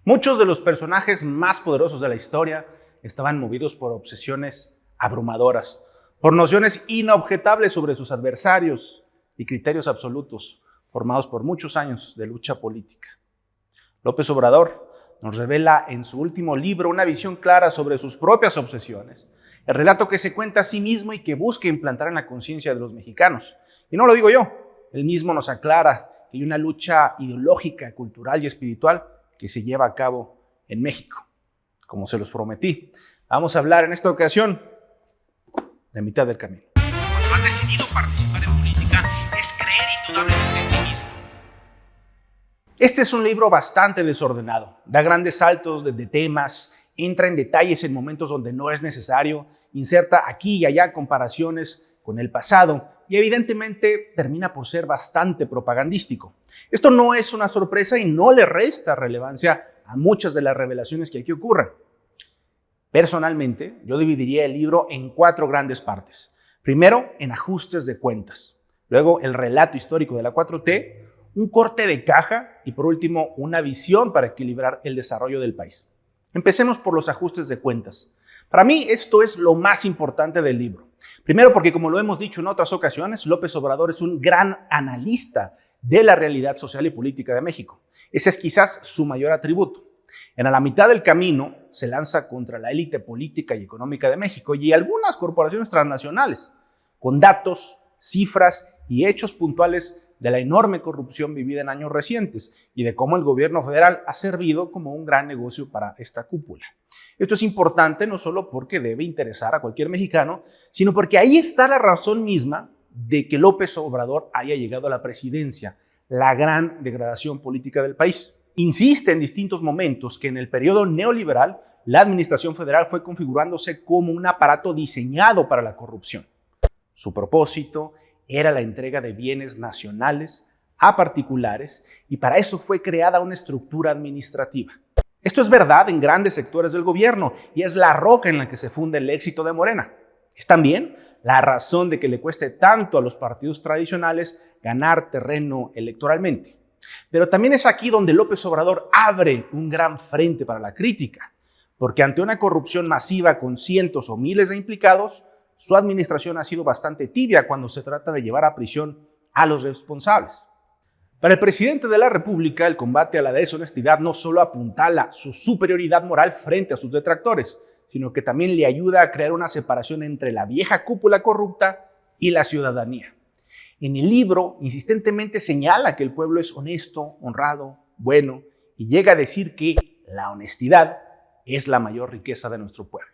Muchos de los personajes más poderosos de la historia estaban movidos por obsesiones abrumadoras, por nociones inobjetables sobre sus adversarios y criterios absolutos formados por muchos años de lucha política. López Obrador nos revela en su último libro una visión clara sobre sus propias obsesiones, el relato que se cuenta a sí mismo y que busca implantar en la conciencia de los mexicanos. Y no lo digo yo, él mismo nos aclara que hay una lucha ideológica, cultural y espiritual que se lleva a cabo en México, como se los prometí. Vamos a hablar en esta ocasión de mitad del camino. Cuando has decidido participar en política, es creer indudablemente en ti mismo. Este es un libro bastante desordenado, da grandes saltos de temas, entra en detalles en momentos donde no es necesario, inserta aquí y allá comparaciones con el pasado y evidentemente termina por ser bastante propagandístico. Esto no es una sorpresa y no le resta relevancia a muchas de las revelaciones que aquí ocurren. Personalmente, yo dividiría el libro en 4 grandes partes. Primero, en ajustes de cuentas. Luego, el relato histórico de la 4T, un corte de caja y por último, una visión para equilibrar el desarrollo del país. Empecemos por los ajustes de cuentas. Para mí esto es lo más importante del libro. Primero porque, como lo hemos dicho en otras ocasiones, López Obrador es un gran analista de la realidad social y política de México. Ese es quizás su mayor atributo. En la mitad del camino se lanza contra la élite política y económica de México y algunas corporaciones transnacionales, con datos, cifras y hechos puntuales de la enorme corrupción vivida en años recientes y de cómo el gobierno federal ha servido como un gran negocio para esta cúpula. Esto es importante no solo porque debe interesar a cualquier mexicano, sino porque ahí está la razón misma de que López Obrador haya llegado a la presidencia, la gran degradación política del país. Insiste en distintos momentos que en el periodo neoliberal la administración federal fue configurándose como un aparato diseñado para la corrupción. Su propósito era la entrega de bienes nacionales a particulares y para eso fue creada una estructura administrativa. Esto es verdad en grandes sectores del gobierno y es la roca en la que se funda el éxito de Morena. Es también la razón de que le cueste tanto a los partidos tradicionales ganar terreno electoralmente. Pero también es aquí donde López Obrador abre un gran frente para la crítica, porque ante una corrupción masiva con cientos o miles de implicados, su administración ha sido bastante tibia cuando se trata de llevar a prisión a los responsables. Para el presidente de la República, el combate a la deshonestidad no solo apuntala su superioridad moral frente a sus detractores, sino que también le ayuda a crear una separación entre la vieja cúpula corrupta y la ciudadanía. En el libro, insistentemente señala que el pueblo es honesto, honrado, bueno, y llega a decir que la honestidad es la mayor riqueza de nuestro pueblo.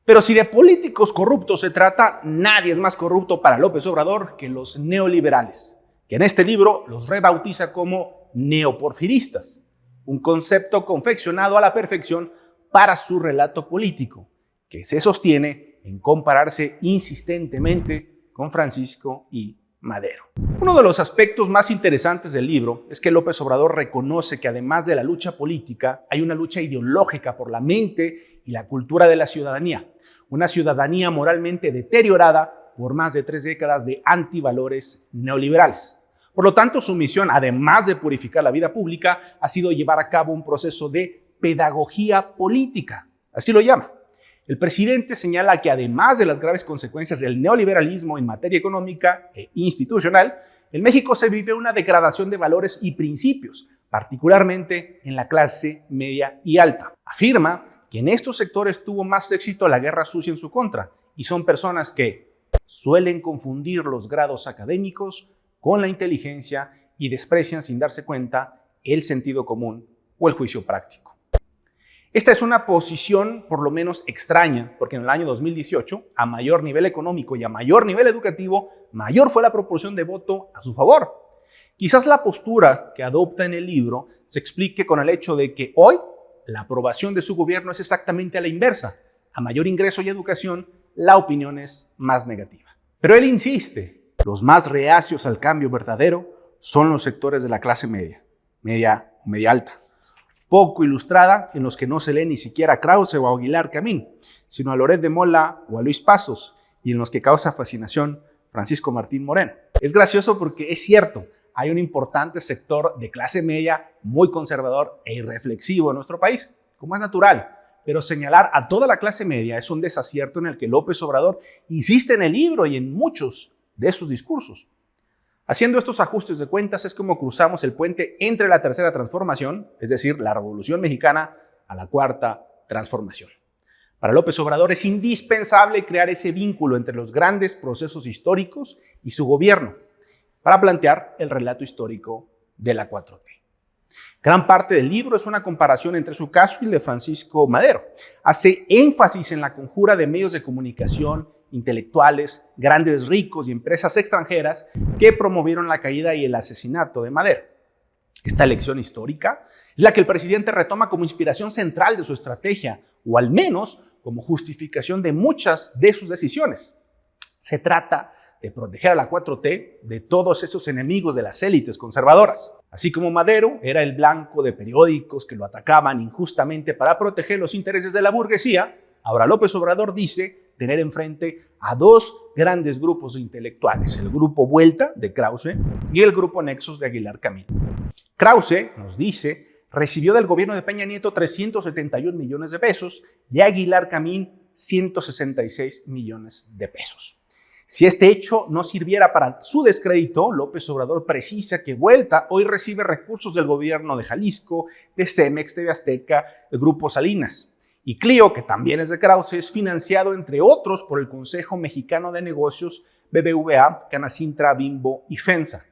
Pero si de políticos corruptos se trata, nadie es más corrupto para López Obrador que los neoliberales, que en este libro los rebautiza como neoporfiristas, un concepto confeccionado a la perfección para su relato político, que se sostiene en compararse insistentemente con Francisco I. Madero. Uno de los aspectos más interesantes del libro es que López Obrador reconoce que además de la lucha política, hay una lucha ideológica por la mente y la cultura de la ciudadanía, una ciudadanía moralmente deteriorada por más de 3 décadas de antivalores neoliberales. Por lo tanto, su misión, además de purificar la vida pública, ha sido llevar a cabo un proceso de pedagogía política, así lo llama. El presidente señala que además de las graves consecuencias del neoliberalismo en materia económica e institucional, en México se vive una degradación de valores y principios, particularmente en la clase media y alta. Afirma que en estos sectores tuvo más éxito la guerra sucia en su contra y son personas que suelen confundir los grados académicos con la inteligencia y desprecian sin darse cuenta el sentido común o el juicio práctico. Esta es una posición por lo menos extraña, porque en el año 2018, a mayor nivel económico y a mayor nivel educativo, mayor fue la proporción de voto a su favor. Quizás la postura que adopta en el libro se explique con el hecho de que hoy la aprobación de su gobierno es exactamente a la inversa. A mayor ingreso y educación, la opinión es más negativa. Pero él insiste, los más reacios al cambio verdadero son los sectores de la clase media o media alta, poco ilustrada, en los que no se lee ni siquiera a Krause o a Aguilar Camín, sino a Loret de Mola o a Luis Pasos, y en los que causa fascinación Francisco Martín Moreno. Es gracioso porque es cierto, hay un importante sector de clase media muy conservador e irreflexivo en nuestro país, como es natural. Pero señalar a toda la clase media es un desacierto en el que López Obrador insiste en el libro y en muchos de sus discursos. Haciendo estos ajustes de cuentas es como cruzamos el puente entre la tercera transformación, es decir, la Revolución Mexicana, a la cuarta transformación. Para López Obrador es indispensable crear ese vínculo entre los grandes procesos históricos y su gobierno para plantear el relato histórico de la 4T. Gran parte del libro es una comparación entre su caso y el de Francisco Madero. Hace énfasis en la conjura de medios de comunicación, intelectuales, grandes ricos y empresas extranjeras que promovieron la caída y el asesinato de Madero. Esta lección histórica es la que el presidente retoma como inspiración central de su estrategia, o al menos como justificación de muchas de sus decisiones. Se trata de proteger a la 4T de todos esos enemigos de las élites conservadoras. Así como Madero era el blanco de periódicos que lo atacaban injustamente para proteger los intereses de la burguesía, ahora López Obrador dice tener enfrente a dos grandes grupos de intelectuales, el grupo Vuelta de Krause y el grupo Nexos de Aguilar Camín. Krause, nos dice, recibió del gobierno de Peña Nieto 371 millones de pesos y Aguilar Camín 166 millones de pesos. Si este hecho no sirviera para su descrédito, López Obrador precisa que Vuelta hoy recibe recursos del gobierno de Jalisco, de Cemex, TV Azteca, del Grupo Salinas. Y Clio, que también es de Krause, es financiado, entre otros, por el Consejo Mexicano de Negocios, BBVA, Canacintra, Bimbo y FEMSA.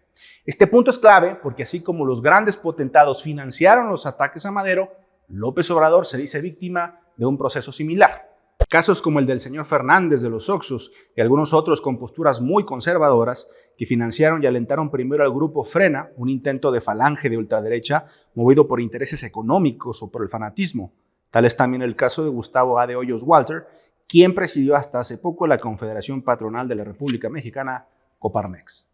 Este punto es clave porque así como los grandes potentados financiaron los ataques a Madero, López Obrador se dice víctima de un proceso similar. Casos como el del señor Fernández de los Oxxos y algunos otros con posturas muy conservadoras que financiaron y alentaron primero al grupo Frena, un intento de falange de ultraderecha movido por intereses económicos o por el fanatismo. Tal es también el caso de Gustavo A. de Hoyos Walter, quien presidió hasta hace poco la Confederación Patronal de la República Mexicana, Coparmex.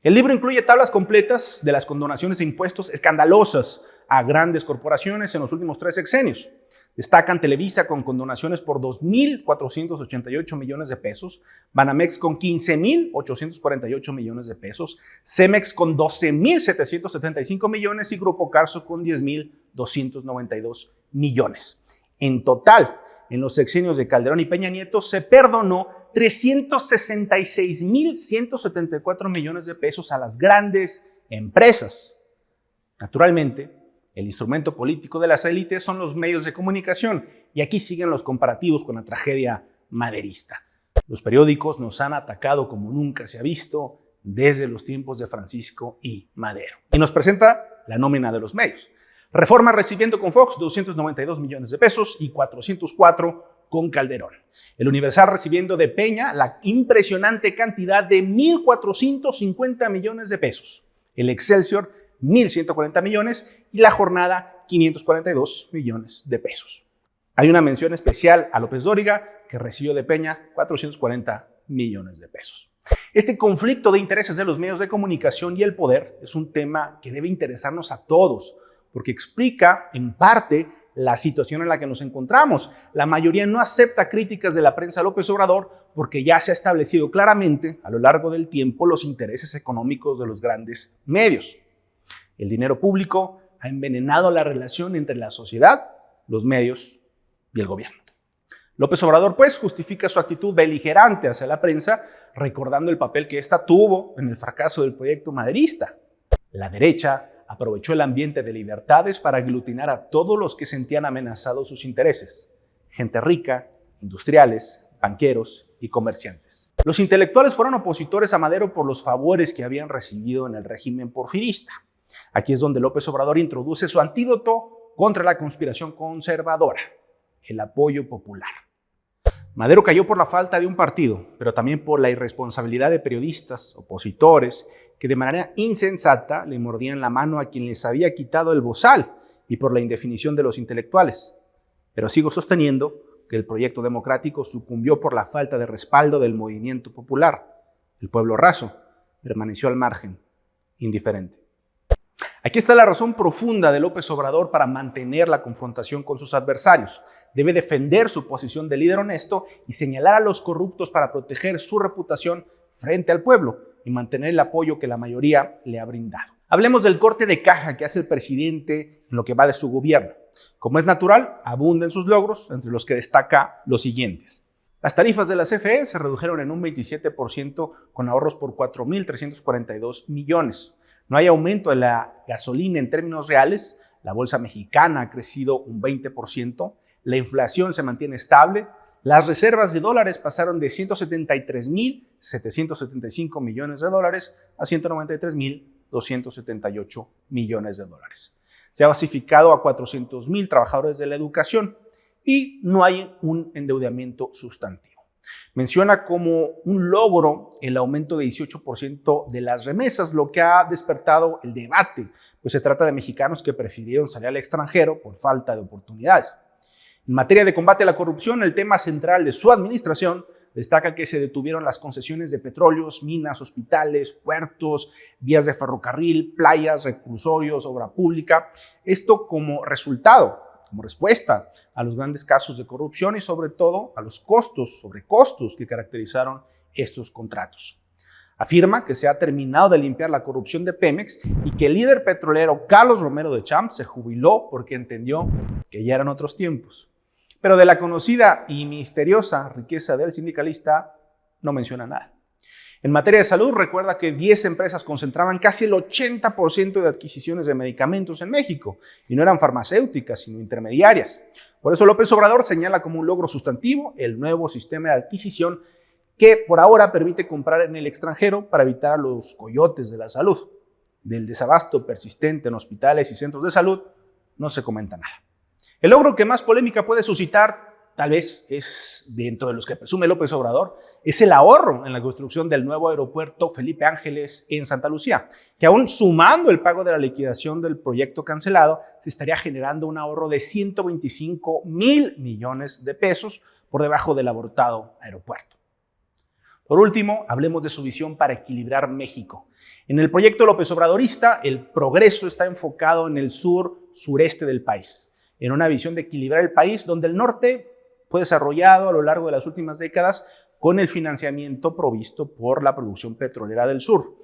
El libro incluye tablas completas de las condonaciones de impuestos escandalosas a grandes corporaciones en los últimos 3 sexenios. Destacan Televisa con condonaciones por 2.488 millones de pesos, Banamex con 15.848 millones de pesos, Cemex con 12.775 millones y Grupo Carso con 10.292 millones. En total, en los sexenios de Calderón y Peña Nieto se perdonó 366.174 millones de pesos a las grandes empresas. Naturalmente, el instrumento político de las élites son los medios de comunicación y aquí siguen los comparativos con la tragedia maderista. Los periódicos nos han atacado como nunca se ha visto desde los tiempos de Francisco y Madero. Y nos presenta la nómina de los medios. Reforma recibiendo con Fox 292 millones de pesos y 404 con Calderón. El Universal recibiendo de Peña la impresionante cantidad de 1.450 millones de pesos. El Excelsior 1.140 millones y La Jornada 542 millones de pesos. Hay una mención especial a López Dóriga, que recibió de Peña 440 millones de pesos. Este conflicto de intereses de los medios de comunicación y el poder es un tema que debe interesarnos a todos, porque explica en parte la situación en la que nos encontramos. La mayoría no acepta críticas de la prensa a López Obrador porque ya se ha establecido claramente a lo largo del tiempo los intereses económicos de los grandes medios. El dinero público ha envenenado la relación entre la sociedad, los medios y el gobierno. López Obrador, pues, justifica su actitud beligerante hacia la prensa, recordando el papel que ésta tuvo en el fracaso del proyecto maderista. La derecha aprovechó el ambiente de libertades para aglutinar a todos los que sentían amenazados sus intereses: gente rica, industriales, banqueros y comerciantes. Los intelectuales fueron opositores a Madero por los favores que habían recibido en el régimen porfirista. Aquí es donde López Obrador introduce su antídoto contra la conspiración conservadora: el apoyo popular. Madero cayó por la falta de un partido, pero también por la irresponsabilidad de periodistas, opositores, que de manera insensata le mordían la mano a quien les había quitado el bozal, y por la indefinición de los intelectuales. Pero sigo sosteniendo que el proyecto democrático sucumbió por la falta de respaldo del movimiento popular. El pueblo raso permaneció al margen, indiferente. Aquí está la razón profunda de López Obrador para mantener la confrontación con sus adversarios. Debe defender su posición de líder honesto y señalar a los corruptos para proteger su reputación frente al pueblo. y mantener el apoyo que la mayoría le ha brindado. Hablemos del corte de caja que hace el presidente en lo que va de su gobierno. Como es natural, abunda en sus logros, entre los que destaca los siguientes. Las tarifas de la CFE se redujeron en un 27% con ahorros por 4.342 millones. No hay aumento de la gasolina en términos reales. La bolsa mexicana ha crecido un 20%. La inflación se mantiene estable. Las reservas de dólares pasaron de 173.775 millones de dólares a 193.278 millones de dólares. Se ha basificado a 400,000 trabajadores de la educación y no hay un endeudamiento sustantivo. Menciona como un logro el aumento de 18% de las remesas, lo que ha despertado el debate, pues se trata de mexicanos que prefirieron salir al extranjero por falta de oportunidades. En materia de combate a la corrupción, el tema central de su administración destaca que se detuvieron las concesiones de petróleos, minas, hospitales, puertos, vías de ferrocarril, playas, reclusorios, obra pública. Esto como resultado, como respuesta a los grandes casos de corrupción y sobre todo a los sobrecostos que caracterizaron estos contratos. Afirma que se ha terminado de limpiar la corrupción de Pemex y que el líder petrolero Carlos Romero de Champs se jubiló porque entendió que ya eran otros tiempos. Pero de la conocida y misteriosa riqueza del sindicalista no menciona nada. En materia de salud, recuerda que 10 empresas concentraban casi el 80% de adquisiciones de medicamentos en México y no eran farmacéuticas, sino intermediarias. Por eso López Obrador señala como un logro sustantivo el nuevo sistema de adquisición que por ahora permite comprar en el extranjero para evitar a los coyotes de la salud. Del desabasto persistente en hospitales y centros de salud no se comenta nada. El logro que más polémica puede suscitar, tal vez es dentro de los que presume López Obrador, es el ahorro en la construcción del nuevo aeropuerto Felipe Ángeles en Santa Lucía, que aún sumando el pago de la liquidación del proyecto cancelado, se estaría generando un ahorro de 125,000 millones de pesos por debajo del abortado aeropuerto. Por último, hablemos de su visión para equilibrar México. En el proyecto López Obradorista, el progreso está enfocado en el sur-sureste del país, en una visión de equilibrar el país donde el norte fue desarrollado a lo largo de las últimas décadas con el financiamiento provisto por la producción petrolera del sur.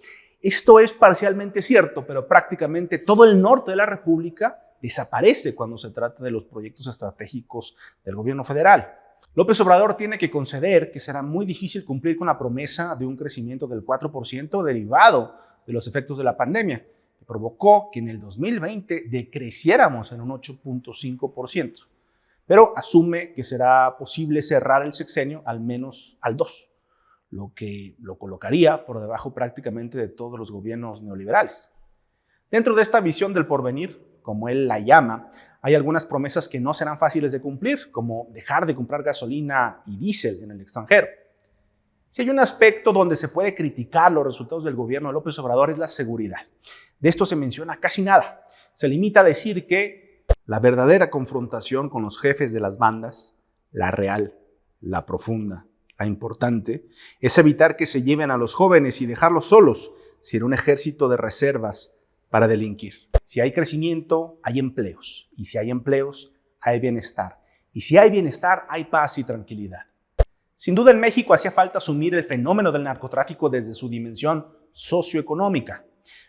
Esto es parcialmente cierto, pero prácticamente todo el norte de la República desaparece cuando se trata de los proyectos estratégicos del gobierno federal. López Obrador tiene que conceder que será muy difícil cumplir con la promesa de un crecimiento del 4% derivado de los efectos de la pandemia, que provocó que en el 2020 decreciéramos en un 8.5%. Pero asume que será posible cerrar el sexenio al menos al 2%, lo que lo colocaría por debajo prácticamente de todos los gobiernos neoliberales. Dentro de esta visión del porvenir, como él la llama, hay algunas promesas que no serán fáciles de cumplir, como dejar de comprar gasolina y diésel en el extranjero. Si hay un aspecto donde se puede criticar los resultados del gobierno de López Obrador es la seguridad. De esto se menciona casi nada. Se limita a decir que la verdadera confrontación con los jefes de las bandas, la real, la profunda, la importante, es evitar que se lleven a los jóvenes y dejarlos solos sin un ejército de reservas para delinquir. Si hay crecimiento, hay empleos. Y si hay empleos, hay bienestar. Y si hay bienestar, hay paz y tranquilidad. Sin duda en México hacía falta asumir el fenómeno del narcotráfico desde su dimensión socioeconómica,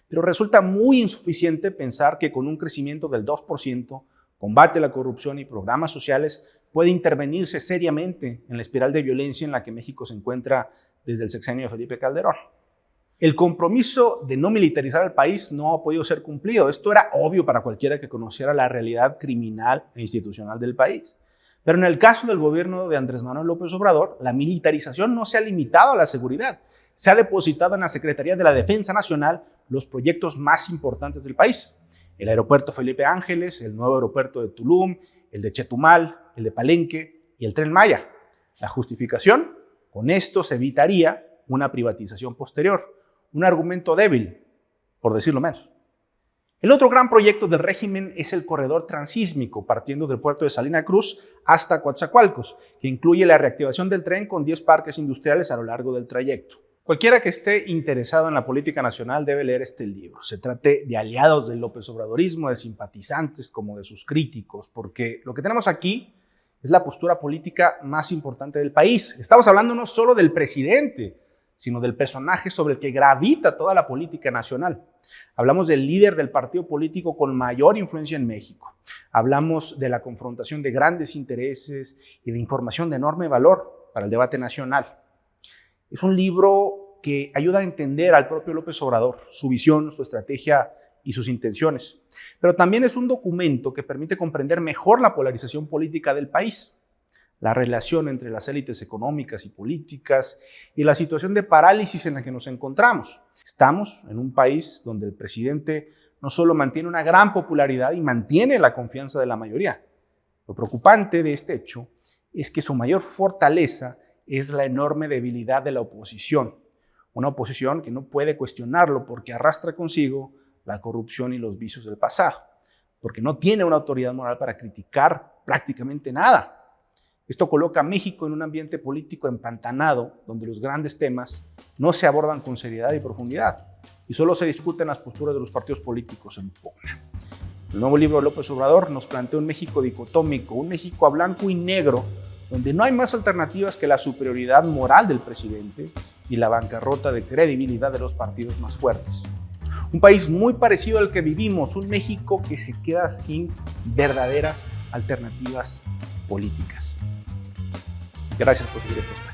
pero resulta muy insuficiente pensar que con un crecimiento del 2%, combate a la corrupción y programas sociales puede intervenirse seriamente en la espiral de violencia en la que México se encuentra desde el sexenio de Felipe Calderón. El compromiso de no militarizar el país no ha podido ser cumplido. Esto era obvio para cualquiera que conociera la realidad criminal e institucional del país. Pero en el caso del gobierno de Andrés Manuel López Obrador, la militarización no se ha limitado a la seguridad. Se ha depositado en la Secretaría de la Defensa Nacional los proyectos más importantes del país. El aeropuerto Felipe Ángeles, el nuevo aeropuerto de Tulum, el de Chetumal, el de Palenque y el Tren Maya. La justificación, con esto se evitaría una privatización posterior. Un argumento débil, por decirlo menos. El otro gran proyecto del régimen es el corredor transísmico, partiendo del puerto de Salina Cruz hasta Coatzacoalcos, que incluye la reactivación del tren con 10 parques industriales a lo largo del trayecto. Cualquiera que esté interesado en la política nacional debe leer este libro. Se trate de aliados del López Obradorismo, de simpatizantes como de sus críticos, porque lo que tenemos aquí es la postura política más importante del país. Estamos hablando no solo del presidente, sino del personaje sobre el que gravita toda la política nacional. Hablamos del líder del partido político con mayor influencia en México. Hablamos de la confrontación de grandes intereses y de información de enorme valor para el debate nacional. Es un libro que ayuda a entender al propio López Obrador, su visión, su estrategia y sus intenciones. Pero también es un documento que permite comprender mejor la polarización política del país, la relación entre las élites económicas y políticas y la situación de parálisis en la que nos encontramos. Estamos en un país donde el presidente no solo mantiene una gran popularidad y mantiene la confianza de la mayoría. Lo preocupante de este hecho es que su mayor fortaleza es la enorme debilidad de la oposición. Una oposición que no puede cuestionarlo porque arrastra consigo la corrupción y los vicios del pasado, porque no tiene una autoridad moral para criticar prácticamente nada. Esto coloca a México en un ambiente político empantanado, donde los grandes temas no se abordan con seriedad y profundidad, y solo se discuten las posturas de los partidos políticos en pugna. El nuevo libro de López Obrador nos plantea un México dicotómico, un México a blanco y negro, donde no hay más alternativas que la superioridad moral del presidente y la bancarrota de credibilidad de los partidos más fuertes. Un país muy parecido al que vivimos, un México que se queda sin verdaderas alternativas políticas. Gracias por seguir este espacio.